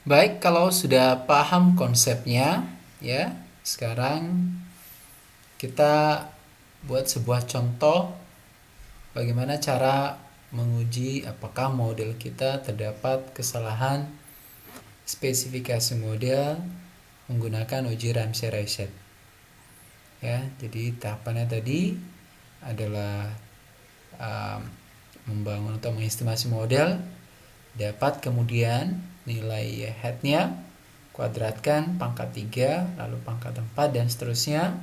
Baik, kalau sudah paham konsepnya, ya, sekarang kita buat sebuah contoh bagaimana cara menguji apakah model kita terdapat kesalahan spesifikasi model menggunakan uji Ramsey-Reshett. Ya, jadi tahapannya tadi adalah um, membangun atau mengestimasi model, dapat kemudian nilai headnya, kuadratkan pangkat 3, lalu pangkat 4, dan seterusnya.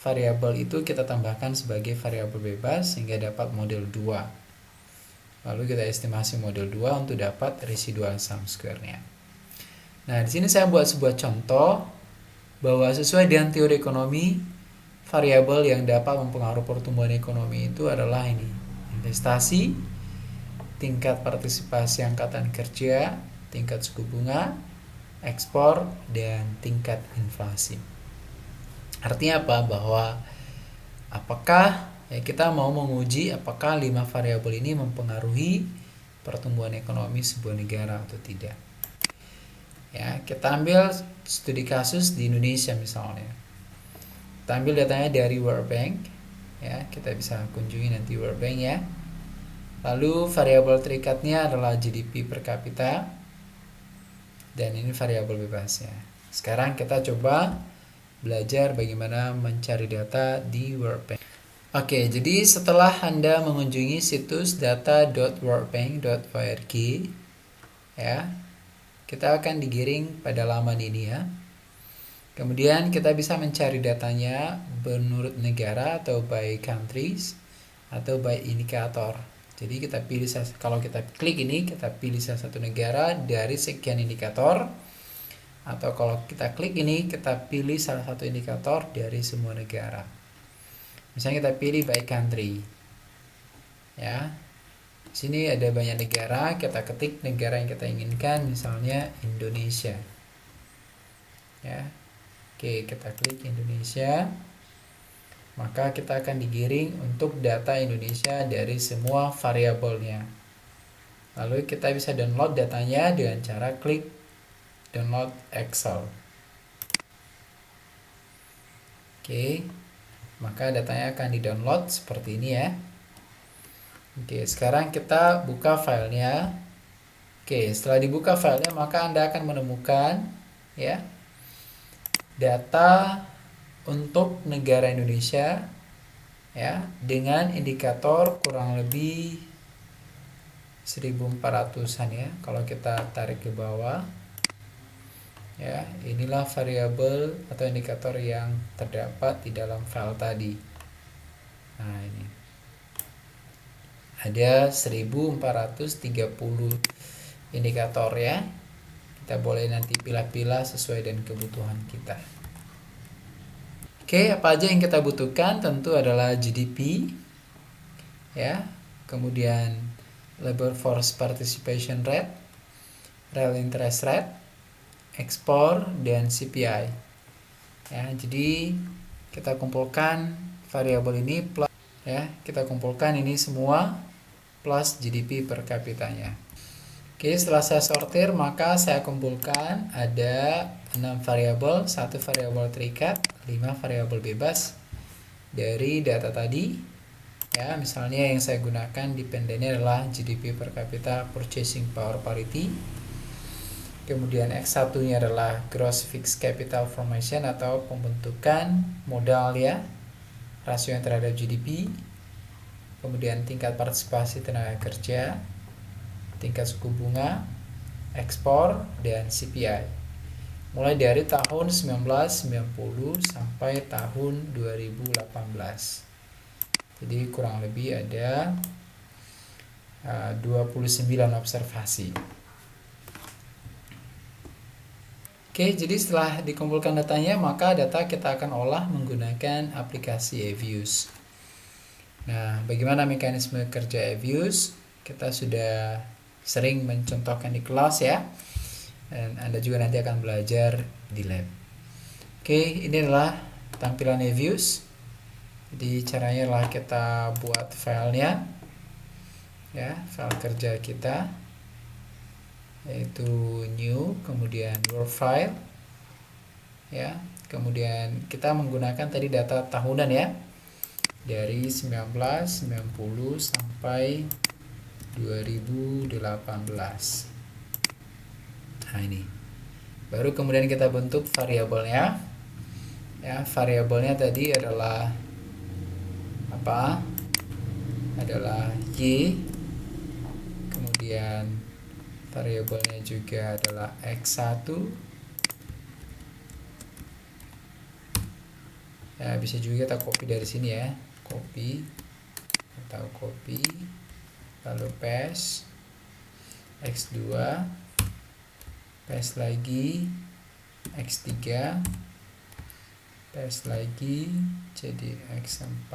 Variabel itu kita tambahkan sebagai variabel bebas sehingga dapat model 2. Lalu kita estimasi model 2 untuk dapat residual sum square-nya. Nah, di sini saya buat sebuah contoh bahwa sesuai dengan teori ekonomi, variabel yang dapat mempengaruhi pertumbuhan ekonomi itu adalah ini: investasi, tingkat partisipasi angkatan kerja, tingkat suku bunga, ekspor, dan tingkat inflasi. Artinya apa? Bahwa apakah kita mau menguji apakah 5 variabel ini mempengaruhi pertumbuhan ekonomi sebuah negara atau tidak. Ya, kita ambil studi kasus di Indonesia misalnya. Kita ambil datanya dari World Bank. Ya, kita bisa kunjungi nanti World Bank ya. Lalu variabel terikatnya adalah GDP per kapita, dan ini variabel bebasnya. Sekarang kita coba belajar bagaimana mencari data di World Bank. Oke, jadi setelah Anda mengunjungi situs data.worldbank.org, ya, kita akan digiring pada laman ini ya. Kemudian kita bisa mencari datanya menurut negara atau by countries atau by indikator. Jadi kita pilih, kalau kita klik ini, kita pilih salah satu negara dari sekian indikator. Atau kalau kita klik ini, kita pilih salah satu indikator dari semua negara. Misalnya kita pilih by country. Ya. Di sini ada banyak negara, kita ketik negara yang kita inginkan, misalnya Indonesia. Ya. Oke, kita klik Indonesia. Maka kita akan digiring untuk data Indonesia dari semua variabelnya. Lalu kita bisa download datanya dengan cara klik download Excel. Oke, maka datanya akan di-download seperti ini ya. Oke, sekarang kita buka filenya. Oke, setelah dibuka filenya, maka Anda akan menemukan ya data untuk negara Indonesia ya dengan indikator kurang lebih 1400-an ya. Kalau kita tarik ke bawah ya, inilah variabel atau indikator yang terdapat di dalam file tadi. Nah, ini ada 1430 indikator ya. Kita boleh nanti pilih-pilih sesuai dengan kebutuhan kita. Oke, apa aja yang kita butuhkan? Tentu adalah GDP ya, kemudian labor force participation rate, real interest rate, ekspor, dan CPI. Ya, jadi kita kumpulkan variabel ini plus ya, kita kumpulkan ini semua plus GDP per kapitanya. Oke, setelah saya sortir, maka saya kumpulkan ada 6 variabel, 1 variabel terikat, 5 variabel bebas dari data tadi. Ya, misalnya yang saya gunakan dependennya adalah GDP per kapita purchasing power parity. Kemudian X1-nya adalah gross fixed capital formation atau pembentukan modal ya, rasio yang terhadap GDP. Kemudian tingkat partisipasi tenaga kerja, tingkat suku bunga, ekspor, dan CPI. Mulai dari tahun 1990 sampai tahun 2018. Jadi kurang lebih ada 29 observasi. Oke, jadi setelah dikumpulkan datanya, maka data kita akan olah menggunakan aplikasi eViews. Nah, bagaimana mekanisme kerja eViews? Kita sudah sering mencontohkan di kelas ya, dan Anda juga nanti akan belajar di lab. Oke, ini adalah tampilan eViews. Jadi caranya adalah kita buat filenya ya, file kerja kita yaitu new, kemudian word file ya. Kemudian kita menggunakan tadi data tahunan ya, dari 1990 sampai 2018. Nah ini baru kemudian kita bentuk variabelnya ya. Variabelnya tadi adalah apa? Adalah y, kemudian variabelnya juga adalah x1 ya. Bisa juga kita copy dari sini ya, copy atau copy lalu paste x2, paste lagi x3, paste lagi jadi x4,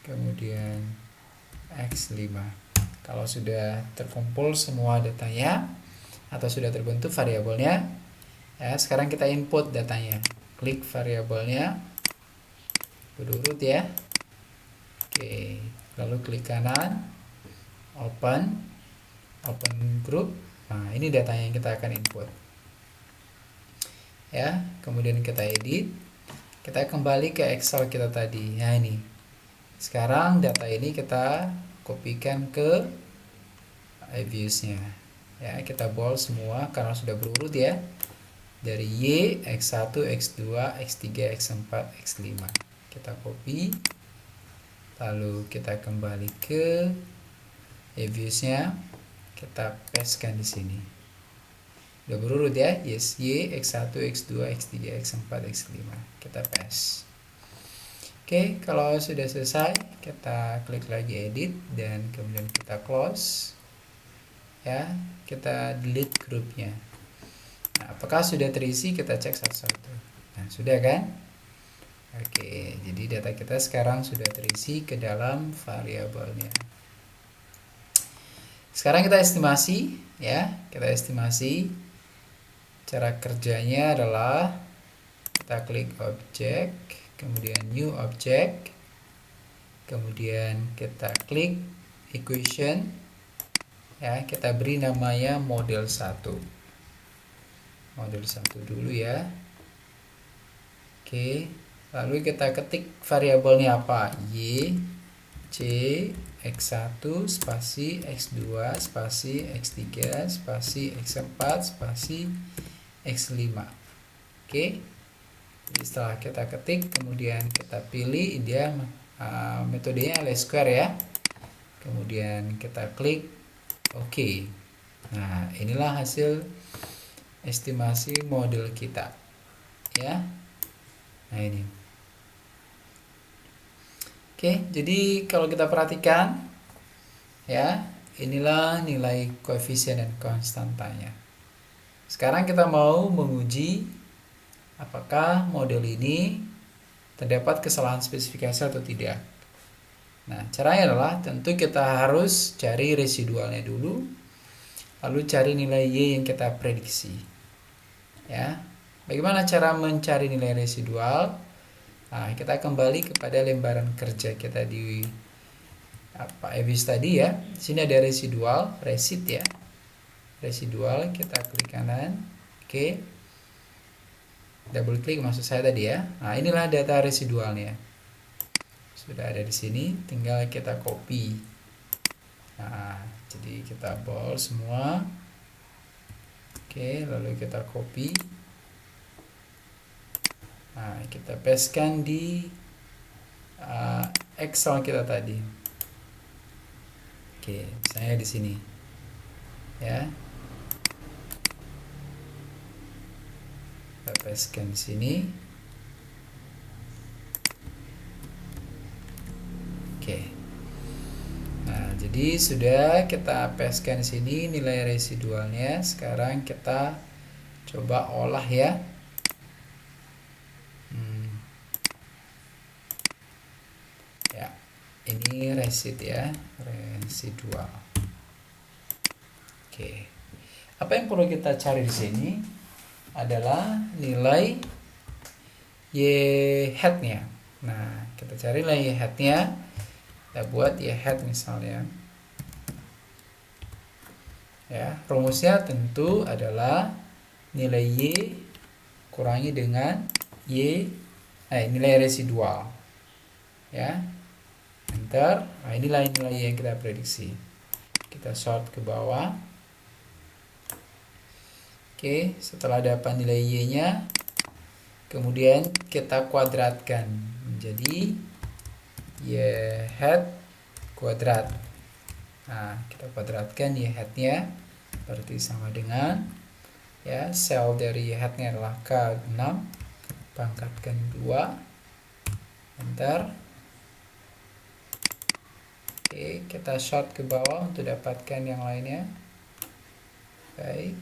kemudian x5. Kalau sudah terkumpul semua datanya atau sudah terbentuk variabelnya ya, sekarang kita input datanya. Klik variabelnya berurut ya. Oke, lalu klik kanan, open group. Nah, ini datanya yang kita akan input ya. Kemudian kita edit, kita kembali ke Excel kita tadi. Nah ini sekarang data ini kita kopikan ke views-nya ya. Kita bold semua karena sudah berurut ya, dari Y, X1, X2, X3, X4, X5. Kita copy, lalu kita kembali ke views-nya, kita pastekan di sini. Udah berurut ya, yes, Y, X1, X2, X3, X4, X5. Kita paste. Oke, kalau sudah selesai, kita klik lagi edit dan kemudian kita close ya. Kita delete grupnya. Nah, apakah sudah terisi? Kita cek satu-satu. Nah, sudah kan? Oke, jadi data kita sekarang sudah terisi ke dalam variabelnya. Sekarang kita estimasi ya. Kita estimasi. Cara kerjanya adalah kita klik objek, kemudian new object, kemudian kita klik equation ya. Kita beri namanya model 1. Model 1 dulu ya. Oke, lalu kita ketik variabelnya apa? Y, C, X1, spasi X2, spasi X3, spasi X4, spasi X5. Oke, jadi setelah kita ketik, kemudian kita pilih dia metodenya least square ya. Kemudian kita klik OK. Nah, inilah hasil estimasi model kita ya. Nah ini. Oke, jadi kalau kita perhatikan ya, inilah nilai koefisien dan konstantanya. Sekarang kita mau menguji apakah model ini terdapat kesalahan spesifikasi atau tidak. Nah, caranya adalah tentu kita harus cari residualnya dulu, lalu cari nilai Y yang kita prediksi. Ya, bagaimana cara mencari nilai residual? Nah, kita kembali kepada lembaran kerja kita di EBIS tadi ya. Di sini ada residual, resid ya. Residual, kita klik kanan. Oke. Double klik maksud saya tadi ya. Nah, inilah data residualnya. Sudah ada di sini, tinggal kita copy. Nah, jadi kita bold semua. Oke, lalu kita copy. Nah, kita pastekan di Excel kita tadi. Oke, misalnya di sini. Ya. Kita pastekan di sini. Oke. Nah, jadi sudah kita pastekan di sini nilai residualnya. Sekarang kita coba olah ya. Ya, ini resid ya, residual. Oke. Apa yang perlu kita cari di sini adalah nilai Y hat-nya. Nah, kita cari nilai Y hat-nya. Kita buat Y hat misalnya. Ya, rumusnya tentu adalah nilai Y kurangi dengan nilai residual. Ya. Enter. Nah, inilah nilai yang kita prediksi. Kita sort ke bawah. Oke, setelah dapat nilai Y-nya, kemudian kita kuadratkan menjadi Y hat kuadrat. Nah, kita kuadratkan Y hat-nya berarti sama dengan ya, sel dari Y hat-nya adalah K6 pangkatkan 2. Enter. Oke, kita sort ke bawah untuk dapatkan yang lainnya. Baik.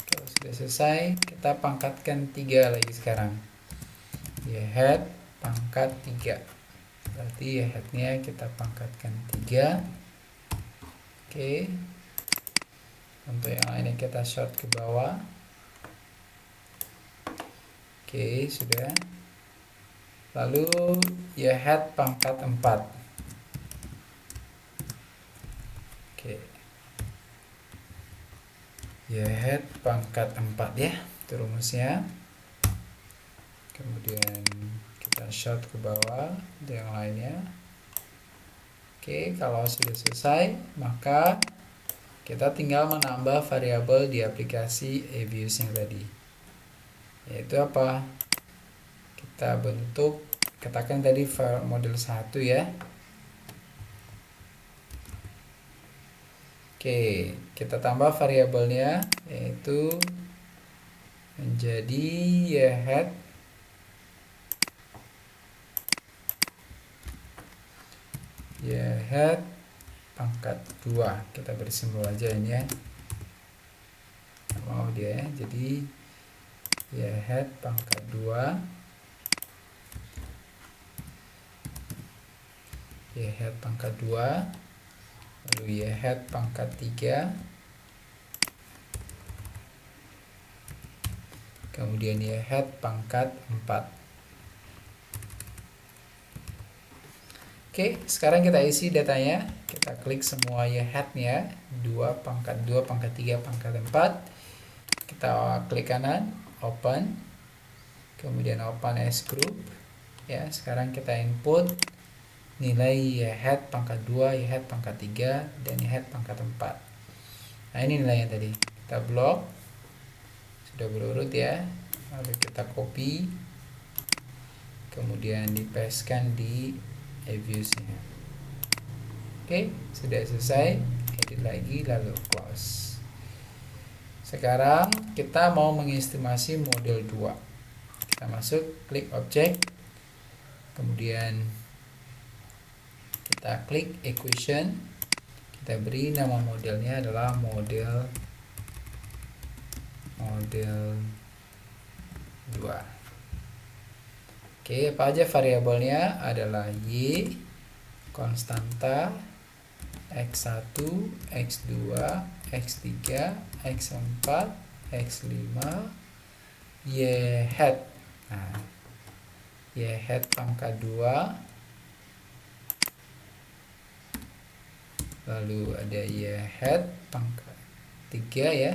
Kalau sudah selesai, kita pangkatkan 3 lagi sekarang. Y hat pangkat 3. Berarti Y hat-nya kita pangkatkan 3. Oke. Untuk yang lainnya kita sort ke bawah. Oke, sudah. Lalu Y hat pangkat 4. Oke. Y hat pangkat 4 ya, itu rumusnya. Kemudian kita sort ke bawah untuk yang lainnya. Oke, kalau sudah selesai, maka kita tinggal menambah variabel di aplikasi eViews yang tadi. Yaitu apa? Kita bentuk, katakan tadi model 1 ya. Oke, kita tambah variabelnya, yaitu menjadi Y hat pangkat 2. Kita beri simbol aja ini ya. Mau dia ya. Jadi Y hat pangkat 2. Y hat pangkat 2. Lalu Y hat pangkat 3. Kemudian Y hat pangkat 4. Oke, sekarang kita isi datanya. Kita klik semua Y hat-nya, 2 pangkat 2 pangkat 3 pangkat 4. Kita klik kanan, open. Kemudian open as group. Ya, sekarang kita input nilai Y hat pangkat 2, Y hat pangkat 3 dan Y hat pangkat 4. Nah, ini nilainya tadi. Kita blok. Sudah berurut ya. Lalu kita copy. Kemudian dipastekan di eViews-nya. Oke, sudah selesai. Edit lagi lalu close. Sekarang kita mau mengestimasi model 2. Kita masuk, klik object. Kemudian kita klik equation. Kita beri nama modelnya adalah model 2. Oke, apa aja variabelnya adalah Y, konstanta, X1, X2, X3, X4, X5, Y hat. Nah, Y hat pangkat 2. Lalu ada Y hat pangkat 3 ya.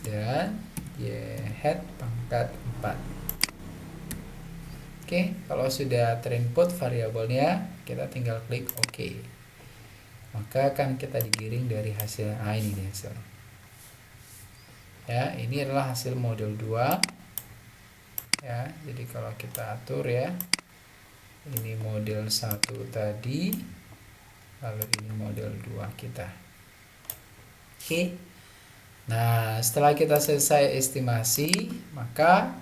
Dan Y hat pangkat 4. Oke, kalau sudah terinput variabelnya, kita tinggal klik OK. Maka akan kita digiring dari hasil ini nih hasil. Ya, ini adalah hasil model 2. Ya, jadi kalau kita atur ya, ini model 1 tadi, lalu ini model 2 kita. Oke. Nah, setelah kita selesai estimasi, maka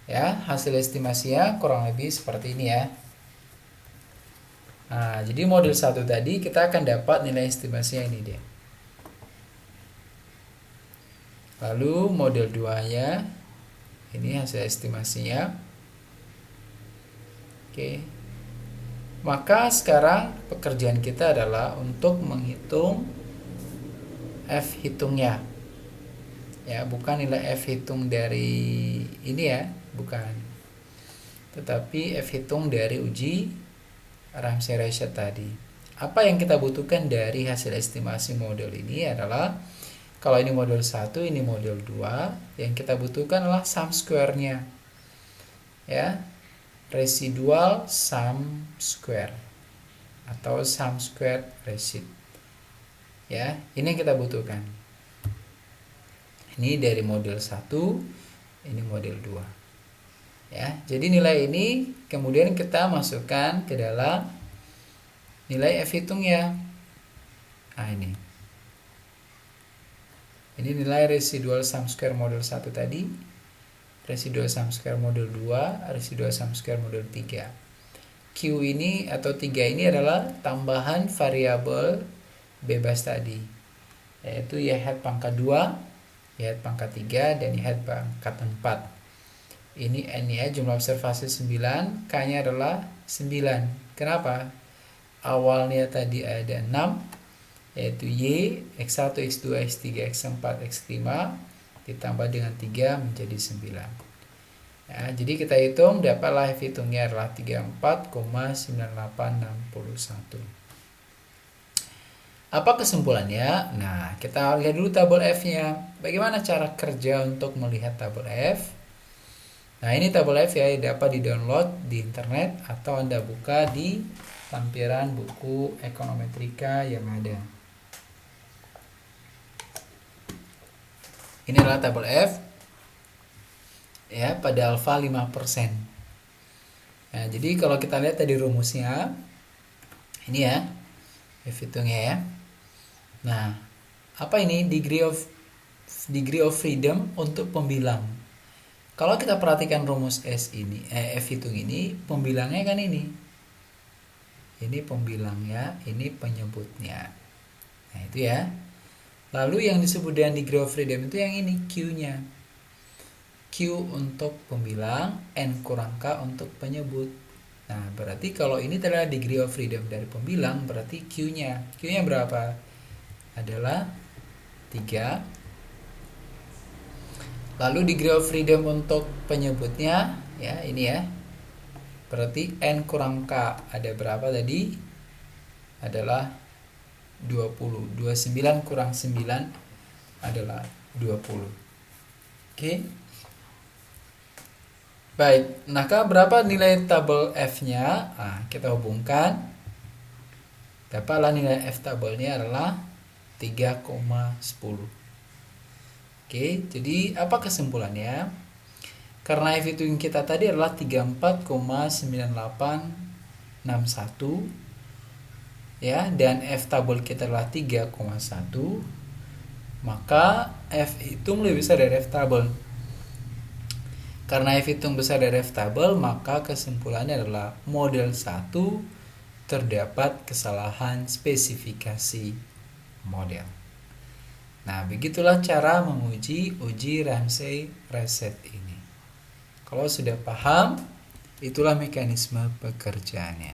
ya hasil estimasinya kurang lebih seperti ini ya. Nah, jadi model 1 tadi kita akan dapat nilai estimasinya ini dia. Lalu model 2-nya ini hasil estimasinya. Oke. Maka sekarang pekerjaan kita adalah untuk menghitung F hitungnya. Ya, bukan nilai F hitung dari ini ya, bukan. Tetapi F hitung dari uji Ramsey ratio tadi. apa yang kita butuhkan dari hasil estimasi model ini adalah, kalau ini model 1, ini model 2, yang kita butuhkan adalah sum square-nya. Ya. Residual sum square atau sum square resid. Ya, ini yang kita butuhkan. Ini dari model 1, ini model 2. Ya, jadi nilai ini kemudian kita masukkan ke dalam nilai F hitungnya. Nah, ini nilai residual sum square model 1 tadi, residual sum square model 2, residual sum square model 3. Q ini atau 3 ini adalah tambahan variabel bebas tadi, yaitu Y hat pangkat 2, Y hat pangkat 3, dan Y hat pangkat 4. Ini N ya, jumlah observasi 9, K-nya adalah 9. Kenapa? Awalnya tadi ada 6, yaitu Y, X1, X2, X3, X4, X5, ditambah dengan 3 menjadi 9. Ya, jadi kita hitung, dapatlah F hitungnya adalah 34,9861. Apa kesimpulannya? Nah, kita lihat dulu tabel F-nya. Bagaimana cara kerja untuk melihat tabel F? Nah, ini tabel F ya, dapat di-download di internet atau Anda buka di lampiran buku ekonometrika yang ada. Ini adalah tabel F ya, pada alfa 5%. Nah, jadi kalau kita lihat tadi rumusnya, ini ya, F hitungnya ya. Nah, apa ini degree of freedom untuk pembilang? Kalau kita perhatikan rumus S ini, F hitung ini, pembilangnya kan ini. Ini pembilangnya, ini penyebutnya. Nah, itu ya. Lalu yang disebut dengan degree of freedom itu yang ini, Q-nya. Q untuk pembilang, N kurang K untuk penyebut. Nah, berarti kalau ini adalah degree of freedom dari pembilang, berarti Q-nya. Q-nya berapa? Adalah 3. Lalu degree of freedom untuk penyebutnya, ya ini ya. Berarti N kurang K ada berapa tadi? Adalah 20. 29 kurang 9 adalah 20. Oke. Baik, nah berapa nilai tabel F-nya? Nah, kita hubungkan. Dapatlah nilai F tabelnya adalah 3,10. Oke, jadi apa kesimpulannya? Karena F hitung kita tadi adalah 34,9861 ya, dan F tabel kita adalah 3,1, maka F hitung lebih besar dari F tabel. Karena F hitung besar dari F tabel, maka kesimpulannya adalah model 1 terdapat kesalahan spesifikasi model. Nah, begitulah cara menguji uji Ramsey-Reset ini. Kalau sudah paham, itulah mekanisme pekerjaannya.